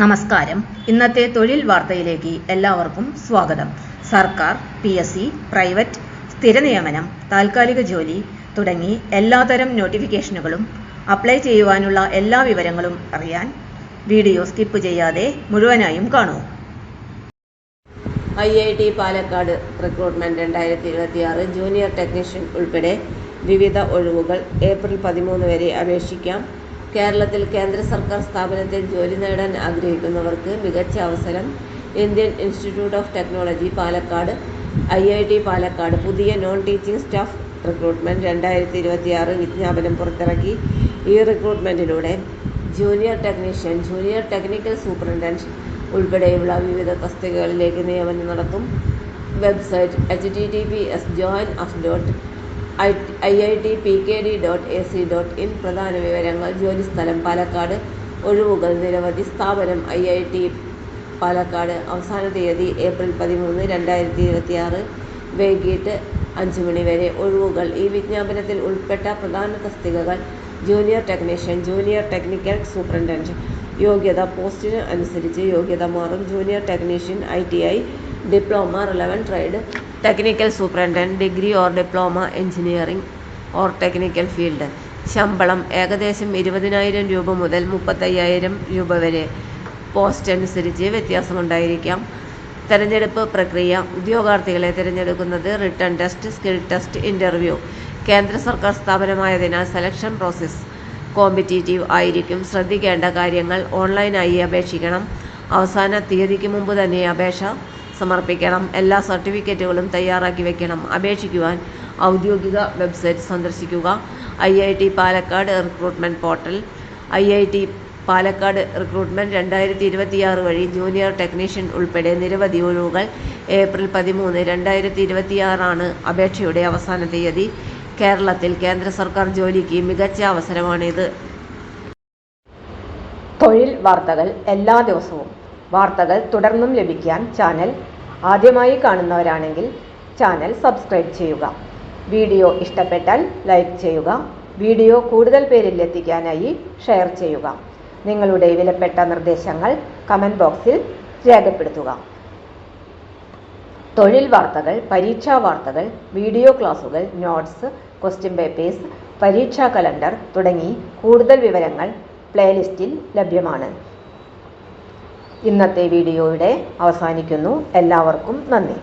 നമസ്കാരം. ഇന്നത്തെ തൊഴിൽ വാർത്തയിലേക്ക് എല്ലാവർക്കും സ്വാഗതം. സർക്കാർ, PSC, പ്രൈവറ്റ്, സ്ഥിര നിയമനം, താൽക്കാലിക ജോലി തുടങ്ങി എല്ലാതരം നോട്ടിഫിക്കേഷനുകളും അപ്ലൈ ചെയ്യുവാനുള്ള എല്ലാ വിവരങ്ങളും അറിയാൻ വീഡിയോ സ്കിപ്പ് ചെയ്യാതെ മുഴുവനായും കാണൂ. IIT Palakkad recruitment 2026 junior technician ഉൾപ്പെടെ വിവിധ ഒഴിവുകൾ ഏപ്രിൽ 13 വരെ അപേക്ഷിക്കാം. കേരളത്തിൽ കേന്ദ്ര സർക്കാർ സ്ഥാപനത്തിൽ ജോലി നേടാൻ ആഗ്രഹിക്കുന്നവർക്ക് മികച്ച അവസരം. Indian Institute of Technology Palakkad, IIT Palakkad പുതിയ നോൺ ടീച്ചിങ് സ്റ്റാഫ് റിക്രൂട്ട്മെന്റ് 2026 വിജ്ഞാപനം പുറത്തിറക്കി. ഈ റിക്രൂട്ട്മെന്റിലൂടെ junior technician, junior technical superintendent ഉൾപ്പെടെയുള്ള വിവിധ തസ്തികകളിലേക്ക് നിയമനം നടത്തും. Website https://join.iitpkd.ac.in. പ്രധാന വിവരങ്ങൾ: ജോലിസ്ഥലം പാലക്കാട്, ഒഴിവുകൾ നിരവധി. സ്ഥാപനം IIT പാലക്കാട്. അവസാന തീയതി ഏപ്രിൽ 13, 2026 വൈകിട്ട് 5 മണി വരെ. ഒഴിവുകൾ. ഈ വിജ്ഞാപനത്തിൽ ഉൾപ്പെട്ട പ്രധാന തസ്തികകൾ: junior technician, junior technical superintendent. യോഗ്യത. പോസ്റ്റിന് അനുസരിച്ച് യോഗ്യത മാറും. Junior technician ITI, diploma, relevant trade. Technical superintendent degree or diploma engineering or technical field. ശമ്പളം ഏകദേശം 20,000 രൂപ മുതൽ 35,000 രൂപ വരെ. പോസ്റ്റ് അനുസരിച്ച് വ്യത്യാസമുണ്ടായിരിക്കാം. തെരഞ്ഞെടുപ്പ് പ്രക്രിയ. ഉദ്യോഗാർത്ഥികളെ തിരഞ്ഞെടുക്കുന്നത് written test, skill test, interview. കേന്ദ്ര സർക്കാർ സ്ഥാപനമായതിനാൽ സെലക്ഷൻ പ്രോസസ് കോമ്പറ്റീറ്റീവ് ആയിരിക്കും. ശ്രദ്ധിക്കേണ്ട കാര്യങ്ങൾ: ഓൺലൈനായി അപേക്ഷിക്കണം. അവസാന തീയതിക്ക് മുമ്പ് തന്നെ അപേക്ഷ സമർപ്പിക്കണം. എല്ലാ സർട്ടിഫിക്കറ്റുകളും തയ്യാറാക്കി വയ്ക്കണം. അപേക്ഷിക്കുവാൻ ഔദ്യോഗിക വെബ്സൈറ്റ് സന്ദർശിക്കുക. IIT Palakkad recruitment portal. IIT Palakkad recruitment 2026 വഴി ജൂനിയർ ടെക്നീഷ്യൻ ഉൾപ്പെടെ നിരവധി ഒഴിവുകൾ. ഏപ്രിൽ 13, 2026 ആണ് അപേക്ഷയുടെ അവസാന തീയതി. കേരളത്തിൽ കേന്ദ്ര സർക്കാർ ജോലിക്ക് മികച്ച അവസരമാണിത്. തൊഴിൽ വാർത്തകൾ എല്ലാ ദിവസവും. വാർത്തകൾ തുടർന്നും ലഭിക്കാൻ ചാനൽ ആദ്യമായി കാണുന്നവരാണെങ്കിൽ ചാനൽ സബ്സ്ക്രൈബ് ചെയ്യുക. വീഡിയോ ഇഷ്ടപ്പെട്ടാൽ ലൈക്ക് ചെയ്യുക. വീഡിയോ കൂടുതൽ പേരിൽ എത്തിക്കാനായി ഷെയർ ചെയ്യുക. നിങ്ങളുടെ വിലപ്പെട്ട നിർദ്ദേശങ്ങൾ കമന്റ് ബോക്സിൽ രേഖപ്പെടുത്തുക. തൊഴിൽ വാർത്തകൾ, പരീക്ഷാ വാർത്തകൾ, വീഡിയോ ക്ലാസുകൾ, നോട്ട്സ്, ക്വസ്റ്റ്യൻ പേപ്പേഴ്സ്, പരീക്ഷാ കലണ്ടർ തുടങ്ങി കൂടുതൽ വിവരങ്ങൾ പ്ലേലിസ്റ്റിൽ ലഭ്യമാണ്. ഇന്നത്തെ വീഡിയോയുടെ അവസാനിക്കുന്നു. എല്ലാവർക്കും നന്ദി.